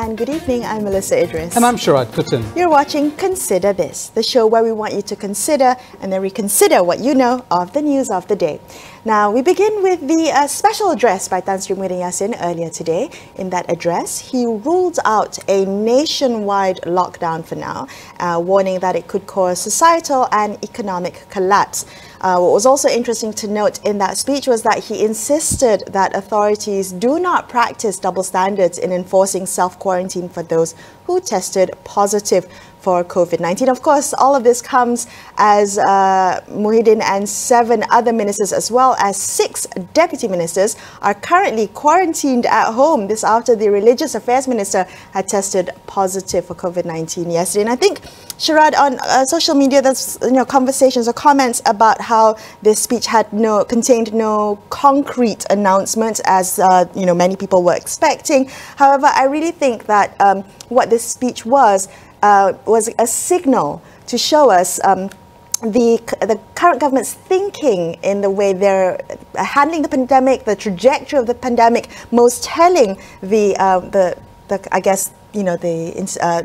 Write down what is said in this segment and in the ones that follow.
and good evening. I'm Melisa Idris. And I'm Sharaad Kuttan. You're watching Consider This, the show where we want you to consider and then reconsider what you know of the news of the day. Now, we begin with the special address by Tan Sri Muhyiddin Yassin earlier today. In that address, he ruled out a nationwide lockdown for now, warning that it could cause societal and economic collapse. What was also interesting to note in that speech was that he insisted that authorities do not practice double standards in enforcing self-quarantine for those who tested positive for COVID-19. Of course, all of this comes as Muhyiddin and 7 other ministers, as well as 6 deputy ministers, are currently quarantined at home. This after the Religious Affairs Minister had tested positive for COVID-19 yesterday. And I think, Sharaad, on social media, there's conversations or comments about how this speech had contained no concrete announcement, as many people were expecting. However, I really think that what this speech was a signal to show us the current government's thinking in the way they're handling the pandemic, the trajectory of the pandemic, most telling the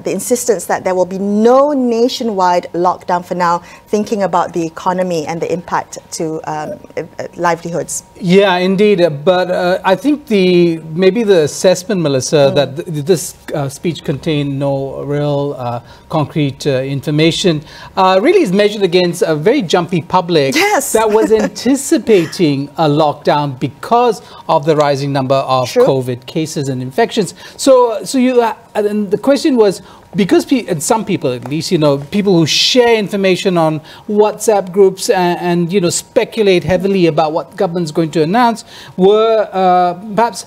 insistence that there will be no nationwide lockdown for now, thinking about the economy and the impact to livelihoods. Yeah, indeed. But I think maybe the assessment, Melissa, that this speech contained no real concrete information really is measured against a very jumpy public that was anticipating a lockdown because of the rising number of COVID cases and infections. So and the question was, because and some people at least, people who share information on WhatsApp groups and speculate heavily about what government's going to announce, were perhaps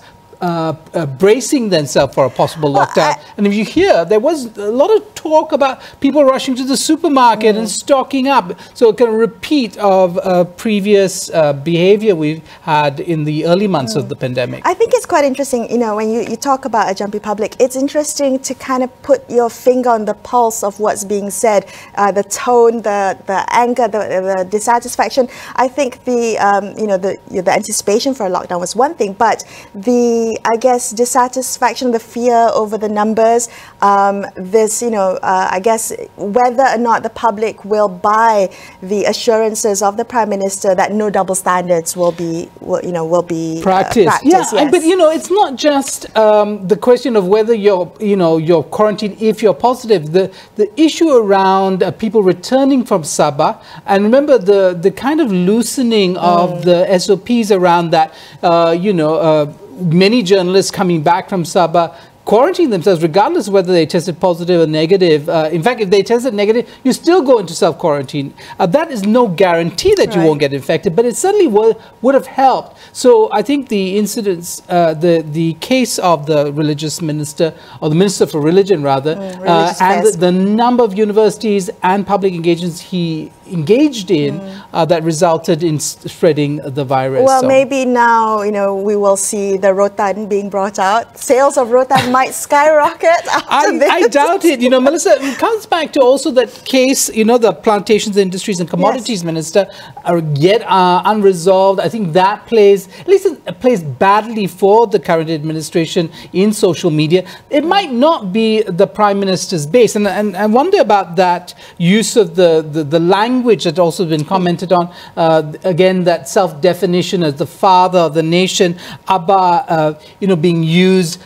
bracing themselves for a possible lockdown. And if you hear, there was a lot of talk about people rushing to the supermarket and stocking up. So a kind of repeat of previous behavior we've had in the early months of the pandemic. I think it's quite interesting, when you talk about a jumpy public, it's interesting to kind of put your finger on the pulse of what's being said, the tone, the anger, the dissatisfaction. I think the anticipation for a lockdown was one thing, but the dissatisfaction, the fear over the numbers, I guess whether or not the public will buy the assurances of the Prime Minister that no double standards will be practiced. Yes. But it's not just the question of whether you're quarantined if you're positive. The issue around people returning from Sabah, and remember the kind of loosening of the SOPs around that, many journalists coming back from Sabah quarantine themselves regardless of whether they tested positive or negative. In fact, if they tested negative, you still go into self-quarantine. That is no guarantee that you won't get infected, but it certainly would have helped. So I think the incidents, the case of the religious minister, or the Minister for Religion rather, and the number of universities and public engagements he engaged in that resulted in spreading the virus. Well, maybe now, we will see the Rotan being brought out. Sales of Rotan might skyrocket after this. I doubt it. Melissa, it comes back to also that case, the Plantations, Industries and Commodities Minister are yet unresolved. I think that plays badly for the current administration in social media. It might not be the Prime Minister's base. And I wonder about that use of the language that also been commented on. Again, that self-definition as the father of the nation, Abba, being used,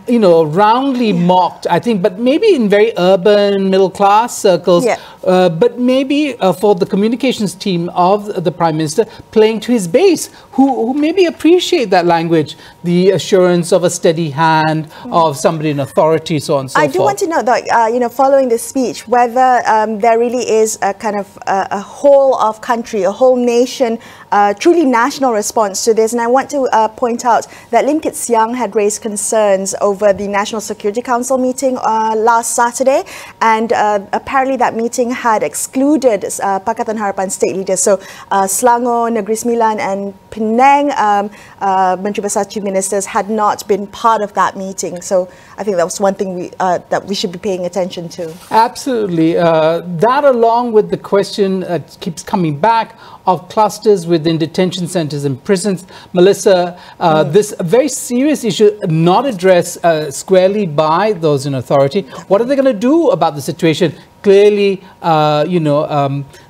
roundly mocked, I think, but maybe in very urban middle-class circles, but maybe for the communications team of the Prime Minister playing to his base, who maybe appreciate that language, the assurance of a steady hand, of somebody in authority, so on and so forth. I do want to know, though, following this speech, whether there really is a kind of a whole of country, a whole nation, truly national response to this. And I want to point out that Lim Kit Siang had raised concerns over the National Security Council meeting last Saturday, and apparently that meeting had excluded Pakatan Harapan state leaders. So Selangor, Negeri Sembilan and Penang Menteri Besar Chief Ministers had not been part of that meeting. So I think that was one thing that we should be paying attention to. Absolutely. That along with the question keeps coming back of clusters within detention centres and prisons. Melisa, this very serious issue not addressed squarely by those in authority. What are they going to do about the situation? Clearly,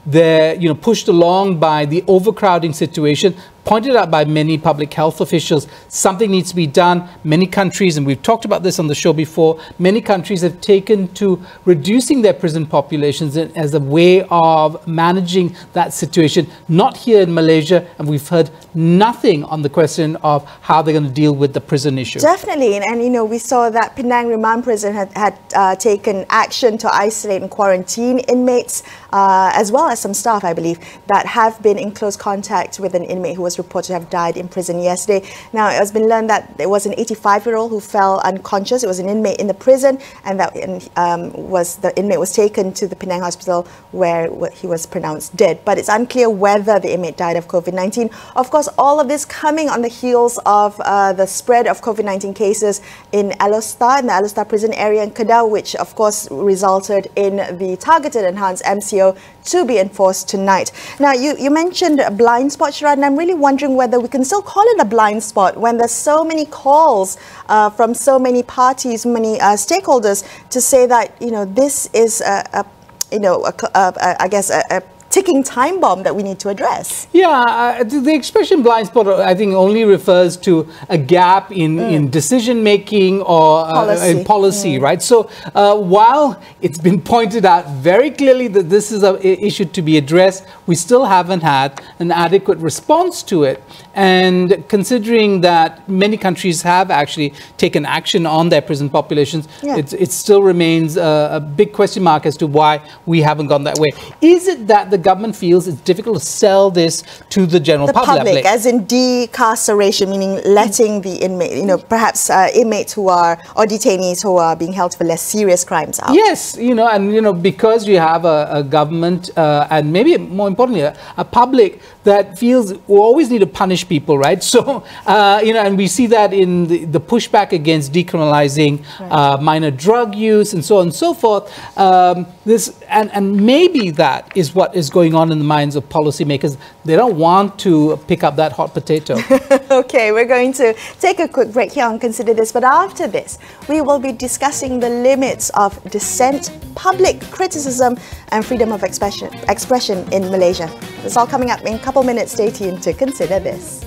they're pushed along by the overcrowding situation, pointed out by many public health officials. Something needs to be done. Many countries, and we've talked about this on the show before, many countries have taken to reducing their prison populations as a way of managing that situation. Not here in Malaysia, and we've heard nothing on the question of how they're going to deal with the prison issue. Definitely, and we saw that Penang Remand Prison had taken action to isolate and quarantine inmates, as well as some staff, I believe, that have been in close contact with an inmate who was reported to have died in prison yesterday. Now, it has been learned that there was an 85-year-old who fell unconscious. It was an inmate in the prison, and that the inmate was taken to the Penang hospital where he was pronounced dead. But it's unclear whether the inmate died of COVID-19. Of course, all of this coming on the heels of the spread of COVID-19 cases in Alostar, in the Alostar prison area in Kedah, which of course resulted in the targeted enhanced MCO to be enforced tonight. Now, you mentioned a blind spot, Sharaad, and I'm really wondering whether we can still call it a blind spot when there's so many calls from so many parties, many stakeholders to say that this is I guess a ticking time bomb that we need to address. Yeah, the expression blind spot, I think, only refers to a gap in decision making or in policy, right? So while it's been pointed out very clearly that this is an issue to be addressed, we still haven't had an adequate response to it. And considering that many countries have actually taken action on their prison populations, it still remains a big question mark as to why we haven't gone that way. Is it that the government feels it's difficult to sell this to the general public? As in decarceration, meaning letting the inmate, perhaps inmates who are, or detainees who are being held for less serious crimes out. Yes, and because you have a government and maybe more importantly, a public that feels we always need to punish people, right? So, and we see that in the pushback against decriminalizing minor drug use and so on and so forth. And maybe that is what is going on in the minds of policymakers. They don't want to pick up that hot potato. Okay, we're going to take a quick break here and consider this. But after this, we will be discussing the limits of dissent, public criticism and freedom of expression in Malaysia. It's all coming up in a couple minutes. Stay tuned to consider this.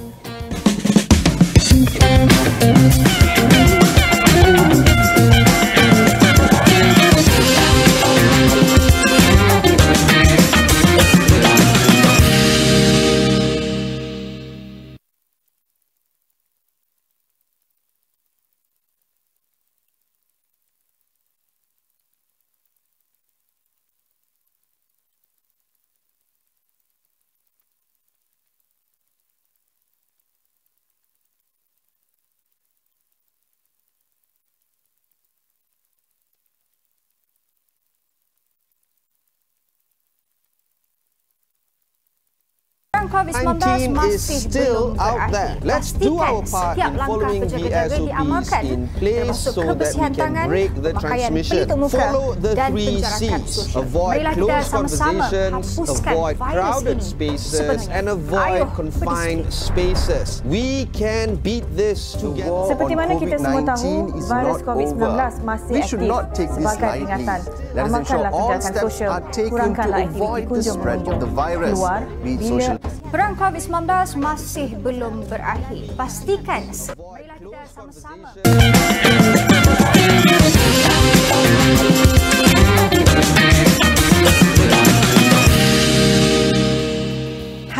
COVID-19 is still out there. Let's do our part in following the SOPs in place so that we can break the transmission. Follow the 3 C's. Avoid close conversations, avoid crowded spaces, and avoid confined spaces. We can beat this together. Seperti mana kita semua tahu, virus COVID-19 masih aktif. Sebagai peringatan, amalkanlah kegiatan sosial, kurangkanlah aktiviti kunjung-mengunjung keluar bila perang COVID-19 masih belum berakhir. Pastikan marilah kita sama-sama.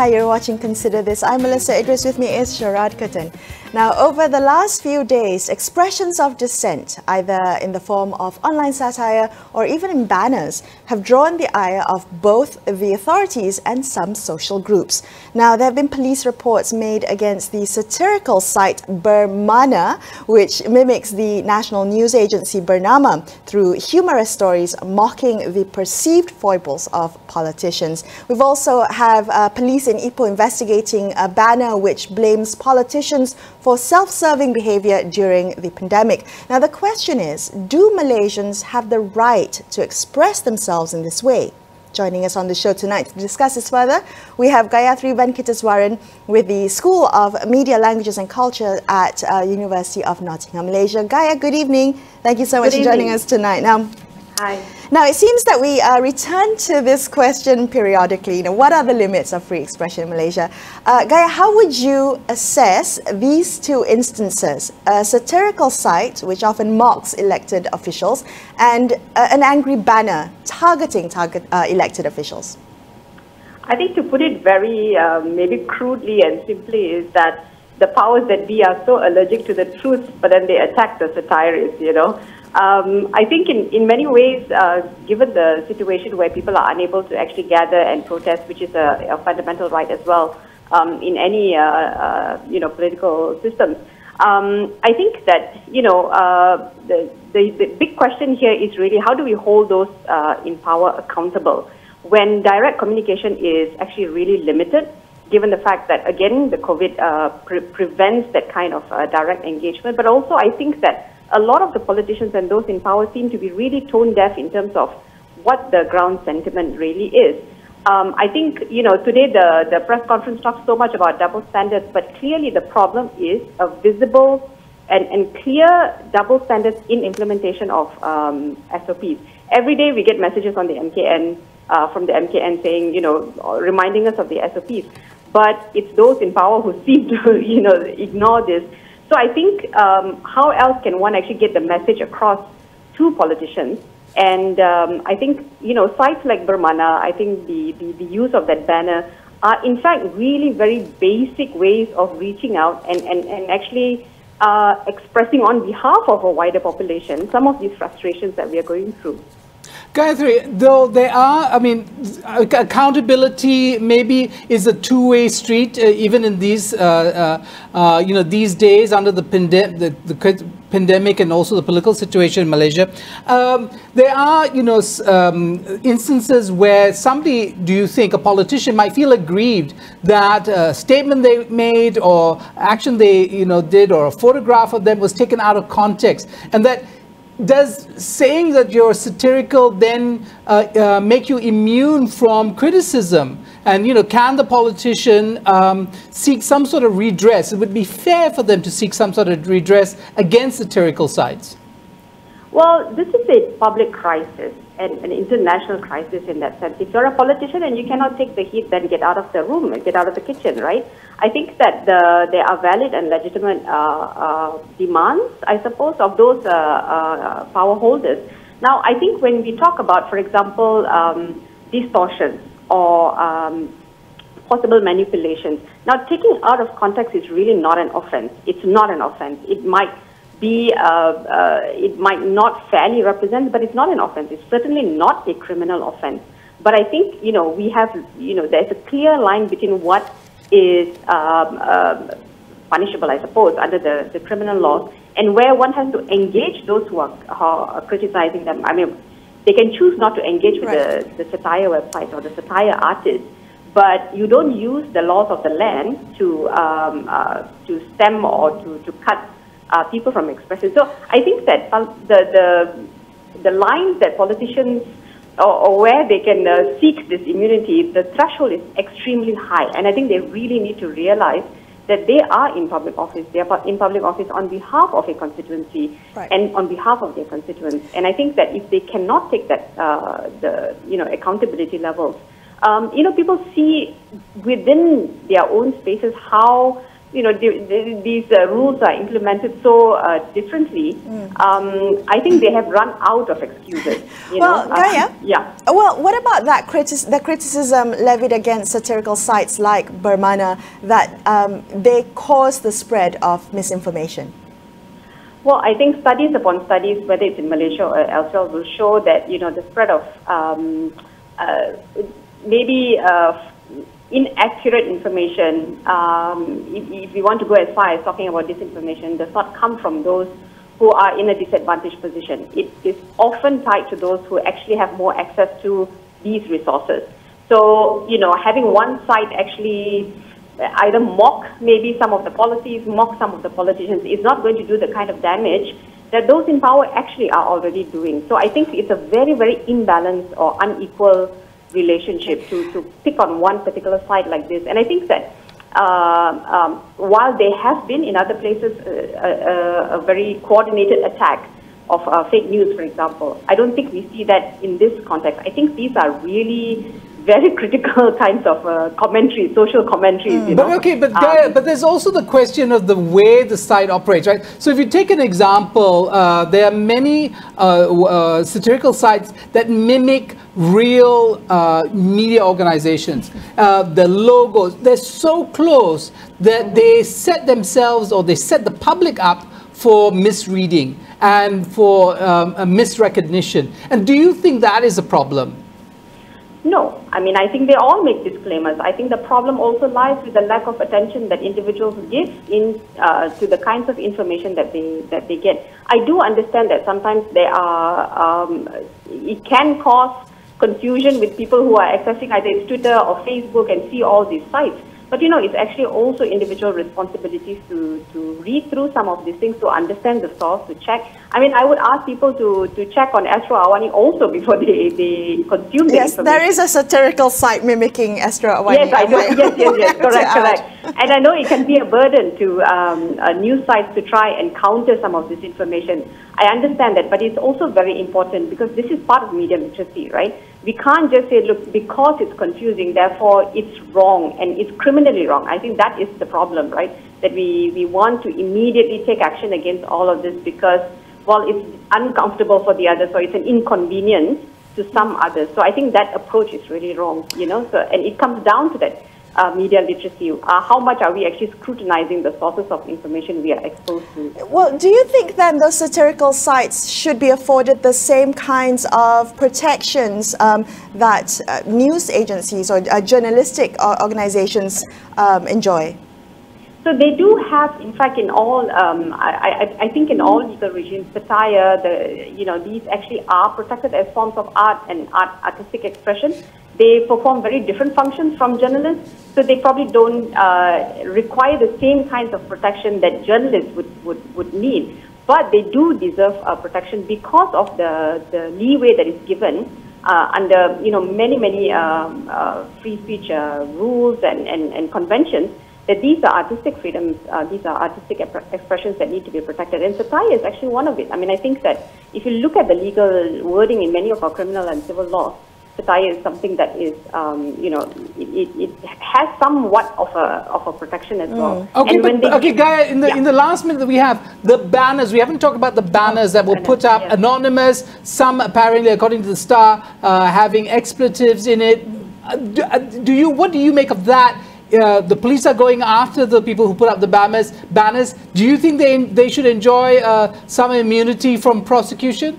Hi, you're watching Consider This. I'm Melisa Idris. With me is Sharaad Kuttan. Now, over the last few days, expressions of dissent, either in the form of online satire or even in banners, have drawn the ire of both the authorities and some social groups. Now, there have been police reports made against the satirical site Bermana, which mimics the national news agency Bernama through humorous stories mocking the perceived foibles of politicians. We've also have police in Ipoh investigating a banner which blames politicians for self-serving behavior during the pandemic. Now, the question is, do Malaysians have the right to express themselves in this way? Joining us on the show tonight to discuss this further, we have Gayathry with the School of Media, Languages and Culture at University of Nottingham, Malaysia. Gaya, good evening. Thank you so much for joining us tonight. Hi. Now, it seems that we return to this question periodically. You know, what are the limits of free expression in Malaysia? Gaya, how would you assess these two instances? A satirical site, which often mocks elected officials, and an angry banner targeting elected officials? I think to put it very maybe crudely and simply is that the powers that be are so allergic to the truth, but then they attack the satirists, you know. I think in many ways, given the situation where people are unable to actually gather and protest, which is a fundamental right as well in any political systems, I think that the big question here is really how do we hold those in power accountable when direct communication is actually really limited, given the fact that again the COVID prevents that kind of direct engagement, but also I think that a lot of the politicians and those in power seem to be really tone deaf in terms of what the ground sentiment really is. I think, today the press conference talks so much about double standards, but clearly the problem is a visible and clear double standards in implementation of SOPs. Every day we get messages on the MKN, from the MKN saying, reminding us of the SOPs, but it's those in power who seem to, ignore this. So I think how else can one actually get the message across to politicians? And I think, sites like Bermana, I think the use of that banner are in fact really very basic ways of reaching out and actually expressing on behalf of a wider population some of these frustrations that we are going through. Gayathry, though there are, accountability maybe is a two-way street, even in these, these days under the pandemic and also the political situation in Malaysia. There are, instances where somebody, do you think, a politician might feel aggrieved that a statement they made or action they, did or a photograph of them was taken out of context, and that does saying that you're satirical then make you immune from criticism? And, can the politician seek some sort of redress? It would be fair for them to seek some sort of redress against satirical sites. Well, this is a public crisis and an international crisis in that sense. If you're a politician and you cannot take the heat, then get out of the room, get out of the kitchen, right? I think that there are valid and legitimate demands, I suppose, of those power holders. Now, I think when we talk about, for example, distortions or possible manipulations, now taking out of context is really not an offense. It's not an offense. It might be, it might not fairly represent, but it's not an offense. It's certainly not a criminal offense. But I think, we have, there's a clear line between what is punishable, I suppose, under the criminal laws, and where one has to engage those who are criticizing them. I mean, they can choose not to engage with the satire website or the satire artist, but you don't use the laws of the land to stem or to cut people from expressing. So I think that the lines that politicians or where they can seek this immunity, the threshold is extremely high. And I think they really need to realize that they are in public office. They are in public office on behalf of a constituency and on behalf of their constituents. And I think that if they cannot take that, accountability levels, people see within their own spaces how these rules are implemented so differently, I think they have run out of excuses. Gaya, yeah. Well, what about that the criticism levied against satirical sites like Bermana that they cause the spread of misinformation? Well, I think studies upon studies, whether it's in Malaysia or elsewhere, will show that the spread of maybe inaccurate information, if we want to go as far as talking about disinformation, does not come from those who are in a disadvantaged position. It is often tied to those who actually have more access to these resources. So, having one side actually either mock maybe some of the policies, mock some of the politicians, is not going to do the kind of damage that those in power actually are already doing. So I think it's a very, very imbalanced or unequal relationship to pick on one particular side like this. And I think that while there has been in other places a very coordinated attack of fake news, for example, I don't think we see that in this context. I think these are really very critical kinds of commentaries, social commentaries. But Gaya, but there's also the question of the way the site operates, right? So if you take an example, there are many satirical sites that mimic real media organizations. The logos, they're so close that they set themselves or they set the public up for misreading and for a misrecognition. And do you think that is a problem? No, I mean, I think they all make disclaimers. I think the problem also lies with the lack of attention that individuals give to the kinds of information that they get. I do understand that sometimes there are, it can cause confusion with people who are accessing either it's Twitter or Facebook and see all these sites. But it's actually also individual responsibilities to read through some of these things, to understand the source, to check. I mean, I would ask people to check on Astro AWANI also before they consume the information. There is a satirical site mimicking Astro AWANI. Yes, I know. Yes, correct. And I know it can be a burden to news sites to try and counter some of this information. I understand that, but it's also very important because this is part of media literacy, right? We can't just say, look, because it's confusing, therefore it's wrong and it's criminally wrong. I think that is the problem, right? That we want to immediately take action against all of this because, well, it's uncomfortable for the others, or it's an inconvenience to some others. So I think that approach is really wrong, So, and it comes down to that media literacy. How much are we actually scrutinizing the sources of information we are exposed to? Well, do you think then those satirical sites should be afforded the same kinds of protections that news agencies or journalistic organizations enjoy? So they do have, in fact, in all, I think in all legal regimes, satire, these actually are protected as forms of art and artistic expression. They perform very different functions from journalists, so they probably don't require the same kinds of protection that journalists would need. But they do deserve protection because of the leeway that is given under many free speech rules and conventions. That these are artistic freedoms, these are artistic expressions that need to be protected. And satire is actually one of it. I mean, I think that if you look at the legal wording in many of our criminal and civil laws, satire is something that is, it has somewhat of a protection as well. Okay, Gaya, in the last minute that we have, the banners, we haven't talked about the banners that were put up, anonymous, some apparently, according to the Star, having expletives in it. What do you make of that? The police are going after the people who put up the banners. Do you think they should enjoy some immunity from prosecution?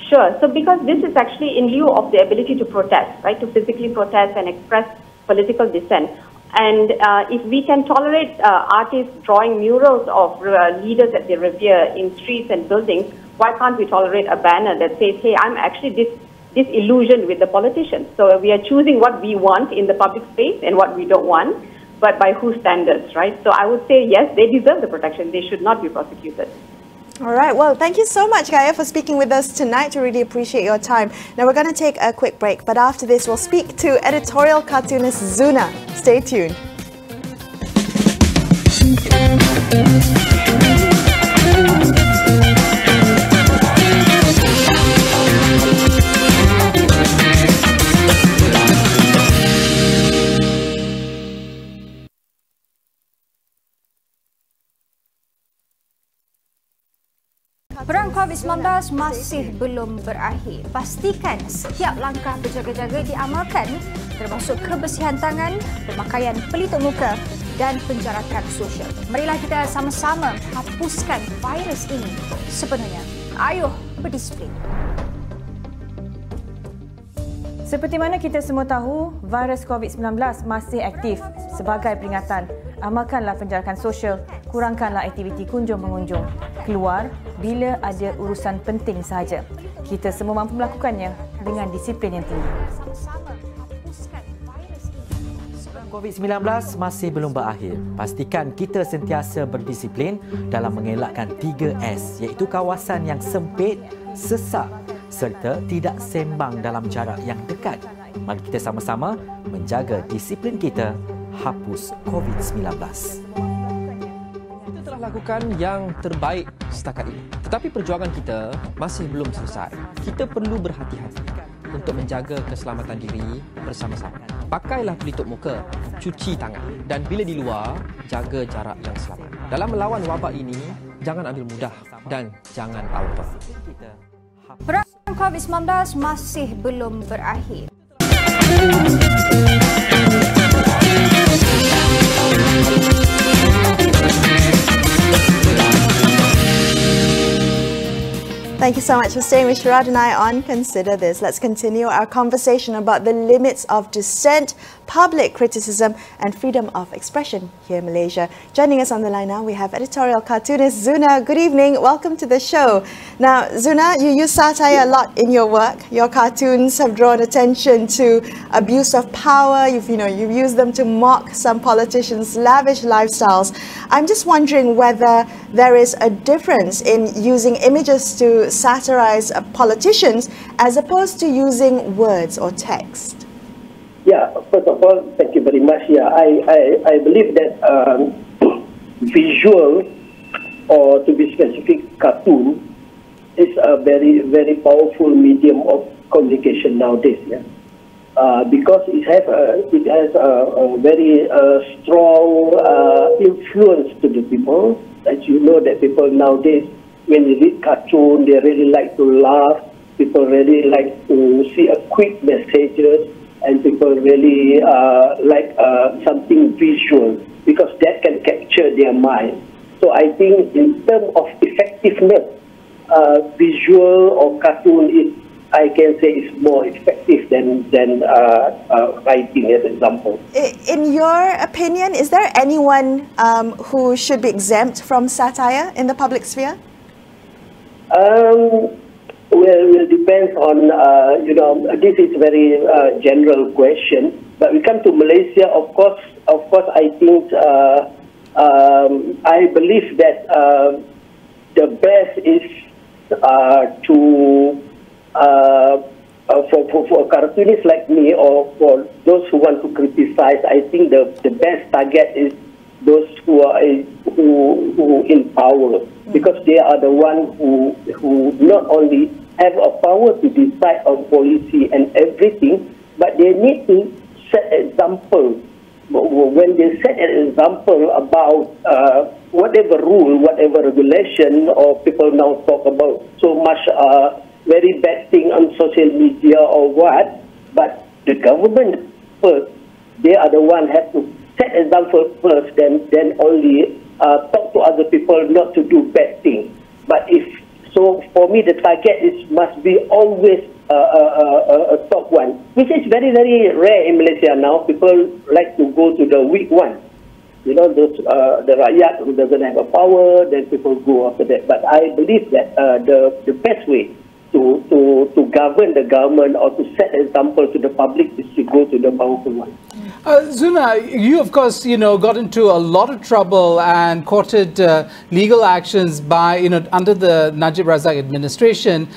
Sure. So because this is actually in lieu of the ability to protest, right, to physically protest and express political dissent. And if we can tolerate artists drawing murals of leaders that they revere in streets and buildings, why can't we tolerate a banner that says, hey, I'm actually disillusioned with the politicians. So we are choosing what we want in the public space and what we don't want, but by whose standards, right? So I would say, yes, they deserve the protection. They should not be prosecuted. All right. Well, thank you so much, Gaya, for speaking with us tonight. We really appreciate your time. Now, we're going to take a quick break, but after this, we'll speak to editorial cartoonist Zunar. Stay tuned. COVID-19 masih belum berakhir. Pastikan setiap langkah berjaga-jaga diamalkan, termasuk kebersihan tangan, pemakaian pelitup muka dan penjarakan sosial. Marilah kita sama-sama hapuskan virus ini sepenuhnya. Ayuh berdisiplin. Seperti mana kita semua tahu, virus COVID-19 masih aktif. Sebagai peringatan, amalkanlah penjarakan sosial, kurangkanlah aktiviti kunjung-mengunjung, keluar bila ada urusan penting sahaja. Kita semua mampu melakukannya dengan disiplin yang tinggi. COVID-19 masih belum berakhir. Pastikan kita sentiasa berdisiplin dalam mengelakkan 3S, iaitu kawasan yang sempit, sesak serta tidak sembang dalam jarak yang dekat. Mari kita sama-sama menjaga disiplin kita, hapus COVID-19. Kita telah lakukan yang terbaik setakat ini. Tetapi perjuangan kita masih belum selesai. Kita perlu berhati-hati untuk menjaga keselamatan diri bersama-sama. Pakailah pelitup muka, cuci tangan dan bila di luar, jaga jarak yang selamat. Dalam melawan wabak ini, jangan ambil mudah dan jangan auto. Perang COVID-19 masih belum berakhir. Thank you so much for staying with Sharaad and I on Consider This. Let's continue our conversation about the limits of dissent, public criticism and freedom of expression here in Malaysia. Joining us on the line now, we have editorial cartoonist Zunar. Good evening. Welcome to the show. Now, Zunar, you use satire a lot in your work. Your cartoons have drawn attention to abuse of power. You've used them to mock some politicians' lavish lifestyles. I'm just wondering whether there is a difference in using images to satirize politicians as opposed to using words or text. Yeah, first of all, thank you very much. Yeah, I believe that visual, or to be specific, cartoon, is a very, very powerful medium of communication nowadays. Yeah, because it has a very strong influence to the people. As you know, that people nowadays, when they read cartoon, they really like to laugh. People really like to see a quick messages, and people really like something visual because that can capture their mind. So I think in terms of effectiveness, visual or cartoon is, I can say, is more effective than writing, as an example. In your opinion, is there anyone who should be exempt from satire in the public sphere? Well, it depends on, this is a very general question. But we come to Malaysia, of course, I think, I believe that the best is for cartoonists like me, or for those who want to criticize, I think the best target is those who are who in power, because they are the ones who not only have a power to decide on policy and everything, but they need to set example. When they set an example about whatever rule, whatever regulation, or people now talk about so much very bad thing on social media or what, but the government first, they are the one have to set example first, then only talk to other people not to do bad things. But so for me, the target must be always a top one, which is very, very rare in Malaysia now. People like to go to the weak one. Those the rakyat who doesn't have a power, then people go after that. But I believe that the best way to govern the government or to set example to the public is to go to the powerful one. Zunar, you of course, got into a lot of trouble and courted legal actions by, under the Najib Razak administration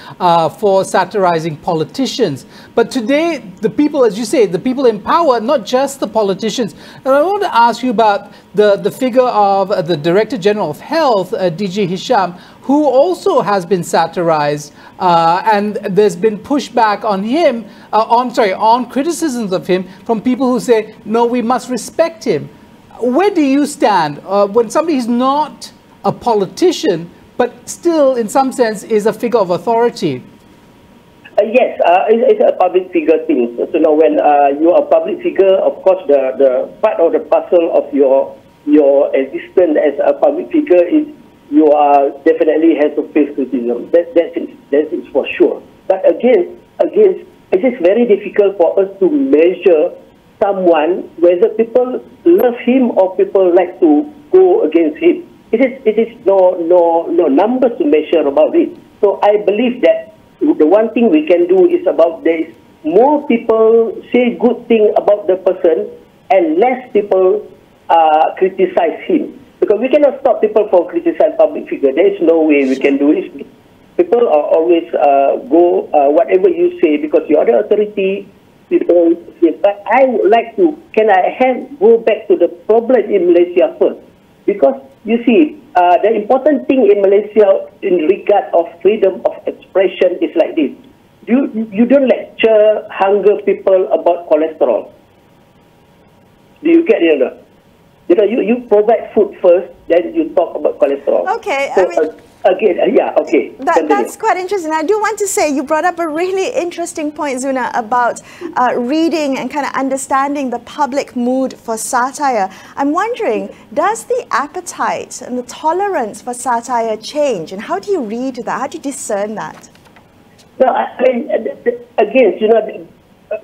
for satirizing politicians. But today, the people, as you say, the people in power, not just the politicians. And I want to ask you about the figure of the Director General of Health, DG Hisham, who also has been satirized, and there's been pushback on him, on criticisms of him from people who say, no, we must respect him. Where do you stand when somebody is not a politician, but still, in some sense, is a figure of authority. Yes, it's a public figure thing. So now, when you are a public figure, of course, the part of the parcel of your existence as a public figure is you are definitely has to face criticism. That is for sure. But again, it is very difficult for us to measure someone whether people love him or people like to go against him. It is no numbers to measure about it. So I believe that the one thing we can do is about there is more people say good thing about the person and less people criticize him. Because we cannot stop people from criticizing public figure. There is no way we can do it. People are always go whatever you say because you are the authority. People say, but I would like to. Can I go back to the problem in Malaysia first? Because you see, the important thing in Malaysia in regard of freedom of expression is like this. You don't lecture hunger people about cholesterol. Do you get it? You provide food first, then you talk about cholesterol. Okay, so, I mean... Again, yeah, okay. That's quite interesting. I do want to say you brought up a really interesting point, Zunar, about reading and kind of understanding the public mood for satire. I'm wondering, does the appetite and the tolerance for satire change? And how do you read that? How do you discern that? No, I mean, again,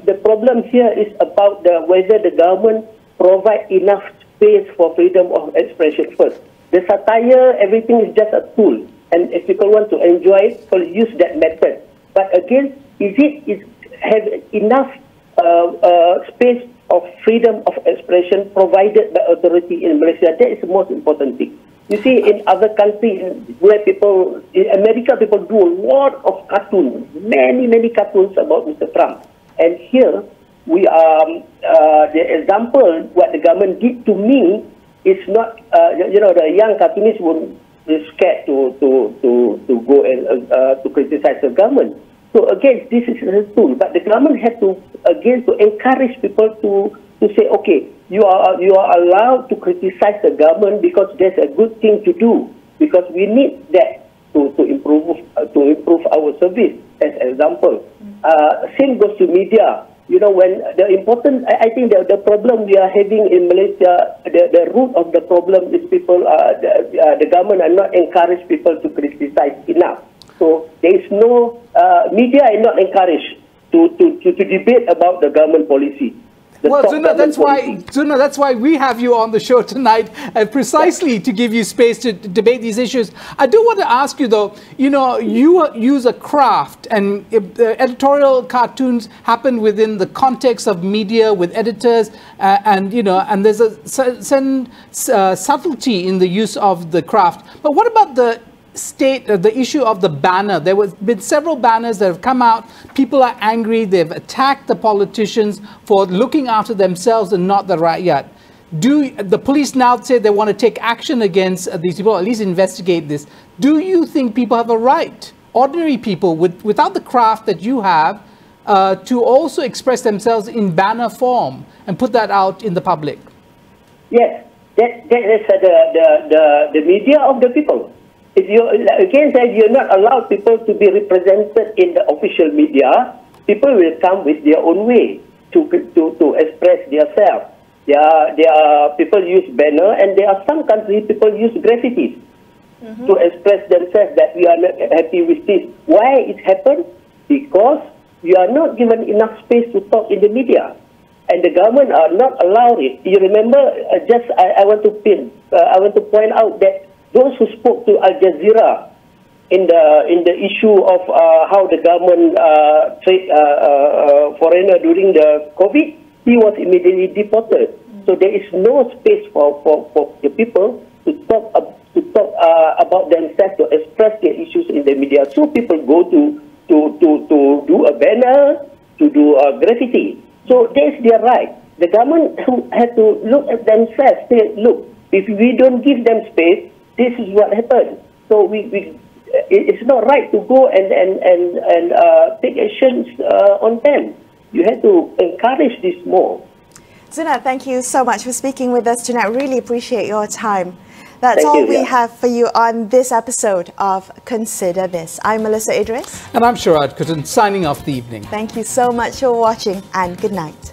the problem here is about whether the government provide enough space for freedom of expression first. The satire, everything is just a tool. And if people want to enjoy it, will use that method. But again, have enough space of freedom of expression provided by authority in Malaysia? That is the most important thing. You see, in other countries where in America, people do a lot of cartoons, many cartoons about Mr. Trump. And here, we are, the example, what the government did to me, it's not, the young cartoonist would be scared to go and to criticize the government. So again, this is a tool, but the government has to encourage people to say, okay, you are allowed to criticize the government because that's a good thing to do, because we need that to improve our service. As an example, same goes to media. When I think the problem we are having in Malaysia, the root of the problem is people, the government are not encourage people to criticize enough. So there is no, media is not encouraged to debate about the government policy. Well, Zunar, that's why we have you on the show tonight, precisely to give you space to debate these issues. I do want to ask you, though, you use a craft, and editorial cartoons happen within the context of media with editors, and there's a certain subtlety in the use of the craft. But what about the the issue of the banner? There has been several banners that have come out. People are angry. They've attacked the politicians for looking after themselves and not the rakyat. Do the police now say they want to take action against these people, or at least investigate this? Do you think people have a right, ordinary people without the craft that you have, to also express themselves in banner form and put that out in the public? Yes, that is the media of the people. If you again said you're not allowed people to be represented in the official media, people will come with their own way to express themselves. There are people use banner, and there are some countries people use graffitis to express themselves that we are not happy with this. Why it happened? Because you are not given enough space to talk in the media, and the government are not allowed it. You remember? I want to point out that those who spoke to Al Jazeera in the issue of how the government treat foreigner during the COVID, he was immediately deported. So there is no space for the people to talk about themselves, to express their issues in the media. So people go to do a banner, to do a graffiti. So that's their right. The government has to look at themselves. Say, look, if we don't give them space, this is what happened. So it's not right to go and take actions on them. You have to encourage this more. Zunar, thank you so much for speaking with us tonight. Really appreciate your time. That's Thank all you, we yeah. have for you on this episode of Consider This. I'm Melisa Idris. And I'm Sharaad Kuttan, signing off the evening. Thank you so much for watching and good night.